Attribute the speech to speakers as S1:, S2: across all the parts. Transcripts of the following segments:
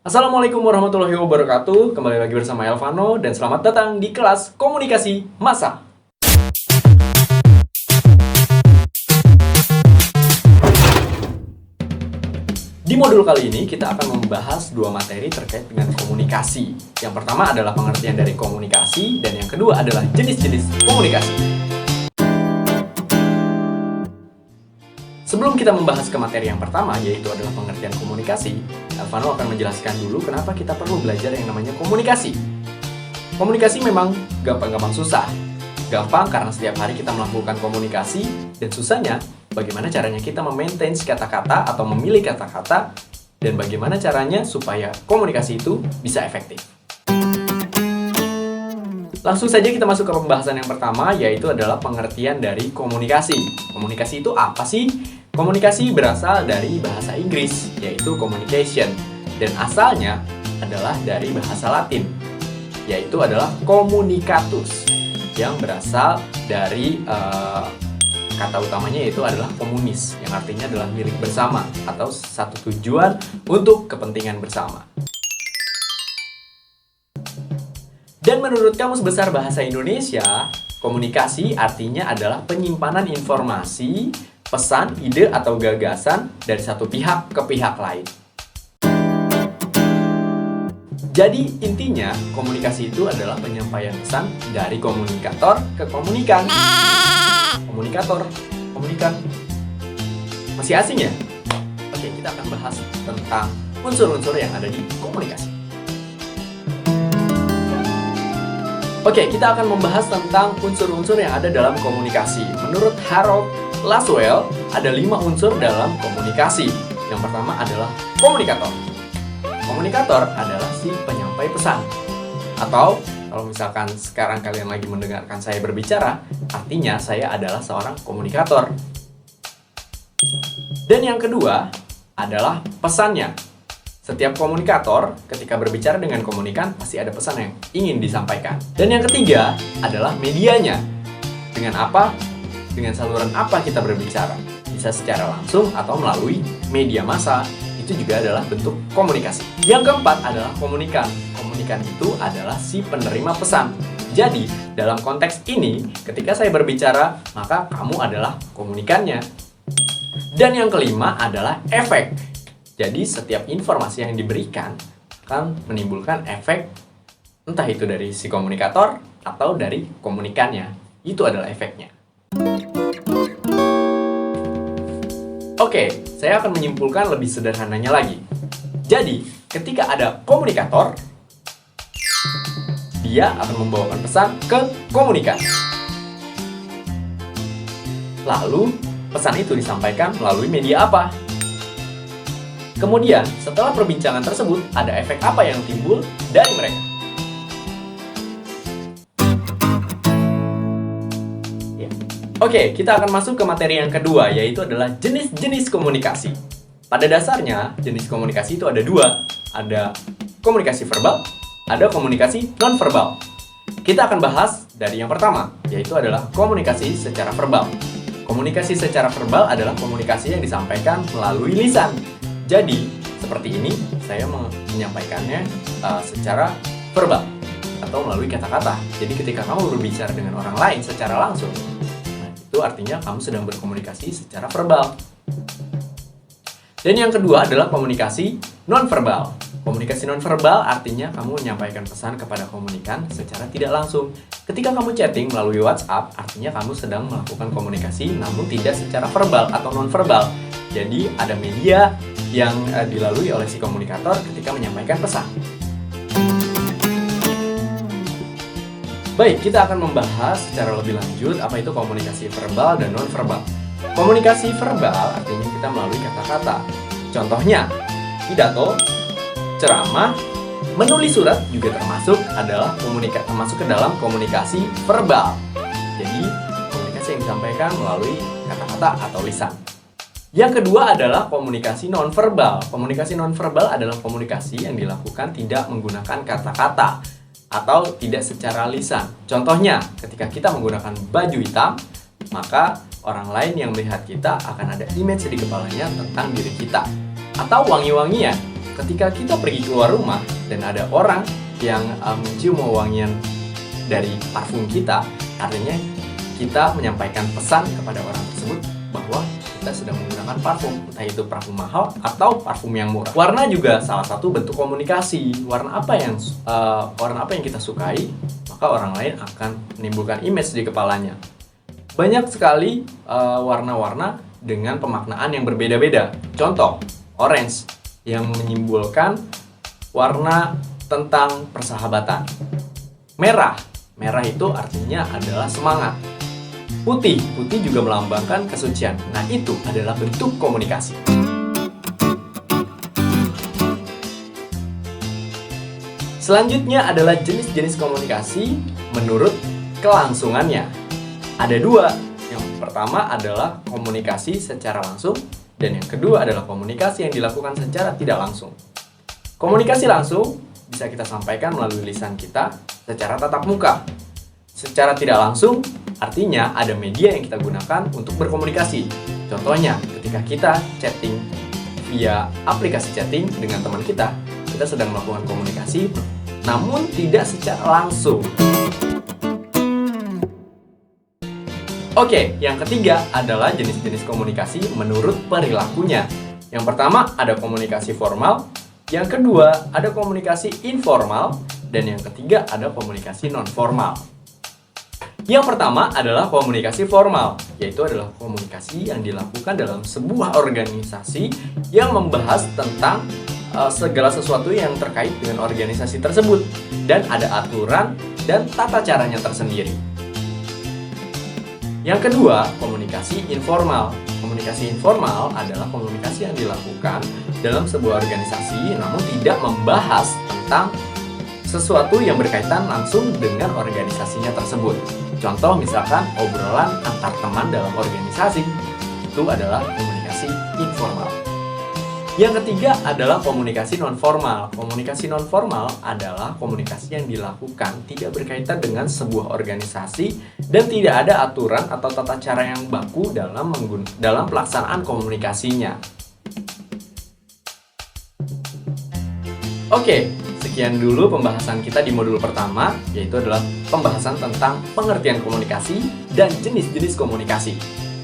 S1: Assalamualaikum warahmatullahi wabarakatuh. Kembali lagi bersama Elvano dan selamat datang di kelas Komunikasi Massa. Di modul kali ini kita akan membahas dua materi terkait dengan komunikasi. Yang pertama adalah pengertian dari komunikasi dan yang kedua adalah jenis-jenis komunikasi. Sebelum kita membahas ke materi yang pertama, yaitu adalah pengertian komunikasi, Elvano akan menjelaskan dulu kenapa kita perlu belajar yang namanya komunikasi. Komunikasi memang gampang-gampang susah. Gampang karena setiap hari kita melakukan komunikasi, dan susahnya bagaimana caranya kita memaintain kata-kata atau memilih kata-kata, dan bagaimana caranya supaya komunikasi itu bisa efektif. Langsung saja kita masuk ke pembahasan yang pertama, yaitu adalah pengertian dari komunikasi. Komunikasi itu apa sih? Komunikasi berasal dari bahasa Inggris, yaitu communication, dan asalnya adalah dari bahasa Latin, yaitu adalah communicatus, yang berasal dari kata utamanya yaitu adalah komunis, yang artinya adalah milik bersama atau satu tujuan untuk kepentingan bersama. Dan menurut Kamus Besar Bahasa Indonesia, komunikasi artinya adalah penyimpanan informasi, pesan, ide, atau gagasan dari satu pihak ke pihak lain. Jadi intinya, komunikasi itu adalah penyampaian pesan dari komunikator ke komunikan. Komunikator, komunikan. Masih asing ya? Oke, kita akan bahas tentang unsur-unsur yang ada di komunikasi. Oke, kita akan membahas tentang unsur-unsur yang ada dalam komunikasi. Menurut Harold Lasswell, ada 5 unsur dalam komunikasi. Yang pertama adalah komunikator. Komunikator adalah si penyampai pesan. Atau, kalau misalkan sekarang kalian lagi mendengarkan saya berbicara, artinya saya adalah seorang komunikator. Dan yang kedua adalah pesannya. Setiap komunikator ketika berbicara dengan komunikan pasti ada pesan yang ingin disampaikan. Dan yang ketiga adalah medianya. Dengan apa? Dengan saluran apa kita berbicara? Bisa secara langsung atau melalui media massa. Itu juga adalah bentuk komunikasi. Yang keempat adalah komunikan. Komunikan itu adalah si penerima pesan. Jadi, dalam konteks ini, ketika saya berbicara, maka kamu adalah komunikannya. Dan yang kelima adalah efek. Jadi setiap informasi yang diberikan akan menimbulkan efek, entah itu dari si komunikator atau dari komunikannya. Itu adalah efeknya. Oke, saya akan menyimpulkan lebih sederhananya lagi. Jadi, ketika ada komunikator, dia akan membawakan pesan ke komunikan. Lalu, pesan itu disampaikan melalui media apa? Kemudian, setelah perbincangan tersebut, ada efek apa yang timbul dari mereka? Ya. Oke, kita akan masuk ke materi yang kedua, yaitu adalah jenis-jenis komunikasi. Pada dasarnya, jenis komunikasi itu ada 2. Ada komunikasi verbal, ada komunikasi non-verbal. Kita akan bahas dari yang pertama, yaitu adalah komunikasi secara verbal. Komunikasi secara verbal adalah komunikasi yang disampaikan melalui lisan. Jadi, seperti ini, saya menyampaikannya secara verbal atau melalui kata-kata. Jadi, ketika kamu berbicara dengan orang lain secara langsung, nah, itu artinya kamu sedang berkomunikasi secara verbal. Dan yang kedua adalah komunikasi non-verbal. Komunikasi non-verbal artinya kamu menyampaikan pesan kepada komunikan secara tidak langsung. Ketika kamu chatting melalui WhatsApp, artinya kamu sedang melakukan komunikasi namun tidak secara verbal atau non-verbal. Jadi, ada media yang dilalui oleh si komunikator ketika menyampaikan pesan. Baik, kita akan membahas secara lebih lanjut apa itu komunikasi verbal dan non-verbal. Komunikasi verbal artinya kita melalui kata-kata. Contohnya, pidato, ceramah, menulis surat juga termasuk ke dalam komunikasi verbal. Jadi, komunikasi yang disampaikan melalui kata-kata atau lisan. Yang kedua adalah komunikasi nonverbal. Komunikasi nonverbal adalah komunikasi yang dilakukan tidak menggunakan kata-kata atau tidak secara lisan. Contohnya, ketika kita menggunakan baju hitam, maka orang lain yang melihat kita akan ada image di kepalanya tentang diri kita. Atau wangi-wangian, ketika kita pergi keluar rumah dan ada orang yang mencium wangian dari parfum kita, artinya kita menyampaikan pesan kepada orang tersebut bahwa kita sedang menggunakan parfum, entah itu parfum mahal atau parfum yang murah. Warna juga salah satu bentuk komunikasi. Warna apa yang kita sukai, maka orang lain akan menimbulkan image di kepalanya. Banyak sekali warna-warna dengan pemaknaan yang berbeda-beda. Contoh, orange yang menyimbolkan warna tentang persahabatan. Merah itu artinya adalah semangat. Putih juga melambangkan kesucian. Nah, itu adalah bentuk komunikasi. Selanjutnya adalah jenis-jenis komunikasi menurut kelangsungannya. Ada dua. Yang pertama adalah komunikasi secara langsung, dan yang kedua adalah komunikasi yang dilakukan secara tidak langsung. Komunikasi langsung bisa kita sampaikan melalui lisan kita secara tatap muka. Secara tidak langsung, artinya ada media yang kita gunakan untuk berkomunikasi. Contohnya, ketika kita chatting via aplikasi chatting dengan teman kita sedang melakukan komunikasi, namun tidak secara langsung. Oke, yang ketiga adalah jenis-jenis komunikasi menurut perilakunya. Yang pertama ada komunikasi formal, yang kedua ada komunikasi informal, dan yang ketiga ada komunikasi non-formal. Yang pertama adalah komunikasi formal, yaitu adalah komunikasi yang dilakukan dalam sebuah organisasi yang membahas tentang segala sesuatu yang terkait dengan organisasi tersebut, dan ada aturan dan tata caranya tersendiri. Yang kedua, komunikasi informal. Komunikasi informal adalah komunikasi yang dilakukan dalam sebuah organisasi namun tidak membahas tentang sesuatu yang berkaitan langsung dengan organisasinya tersebut. Contoh misalkan obrolan antar teman dalam organisasi, itu adalah komunikasi informal. Yang ketiga adalah komunikasi non-formal. Komunikasi non-formal adalah komunikasi yang dilakukan tidak berkaitan dengan sebuah organisasi dan tidak ada aturan atau tata cara yang baku dalam pelaksanaan komunikasinya. Oke, sekian dulu pembahasan kita di modul pertama, yaitu adalah pembahasan tentang pengertian komunikasi dan jenis-jenis komunikasi.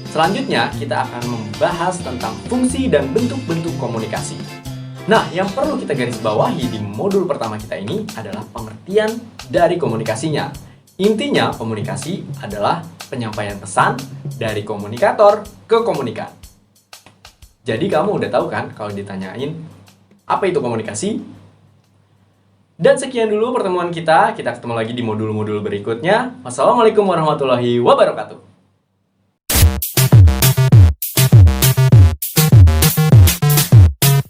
S1: Selanjutnya, kita akan membahas tentang fungsi dan bentuk-bentuk komunikasi. Nah, yang perlu kita garis bawahi di modul pertama kita ini adalah pengertian dari komunikasinya. Intinya, komunikasi adalah penyampaian pesan dari komunikator ke komunikan. Jadi, kamu udah tahu kan kalau ditanyain, apa itu komunikasi? Dan sekian dulu pertemuan kita ketemu lagi di modul-modul berikutnya. Wassalamualaikum warahmatullahi wabarakatuh.